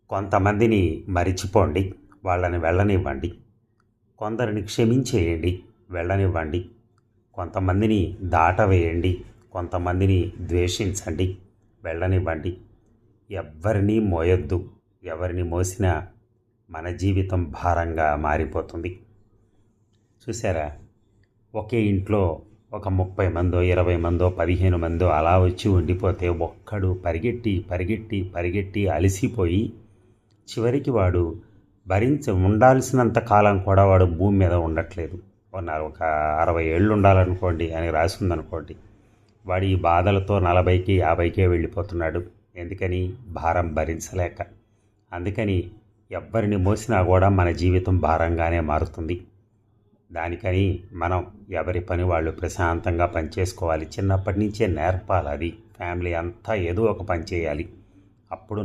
కొంతమందిని మరిచిపోండి, వాళ్ళని వెళ్ళనివ్వండి. కొందరిని క్షమించేయండి, వెళ్ళనివ్వండి. కొంతమందిని దాటవేయండి, కొంతమందిని ద్వేషించండి, వెళ్ళనివ్వండి. ఎవ్వరినీ మోయొద్దు. ఎవరిని మోసినా మన జీవితం భారంగా మారిపోతుంది. చూసారా, ఒకే ఇంట్లో ఒక 30 మందో 20 మందో 15 మందో అలా వచ్చి ఉండిపోతే ఒక్కడు పరిగెట్టి పరిగెట్టి పరిగెట్టి అలసిపోయి చివరికి వాడు ఉండాల్సినంత కాలం కూడా వాడు భూమి మీద ఉండట్లేదు. ఒక 60 ఏళ్ళు ఉండాలనుకోండి అని రాసిందనుకోండి, వాడు ఈ బాధలతో 40కి 50కే వెళ్ళిపోతున్నాడు. ఎందుకని? భారం భరించలేక. అందుకని ఎవ్వరిని మోసినా కూడా మన జీవితం భారంగానే మారుతుంది. దానికని మనం ఎవరి పని వాళ్ళు ప్రశాంతంగా పనిచేసుకోవాలి. చిన్నప్పటి నుంచే నేర్పాలి. అది ఫ్యామిలీ అంతా ఏదో ఒక పని చేయాలి. అప్పుడు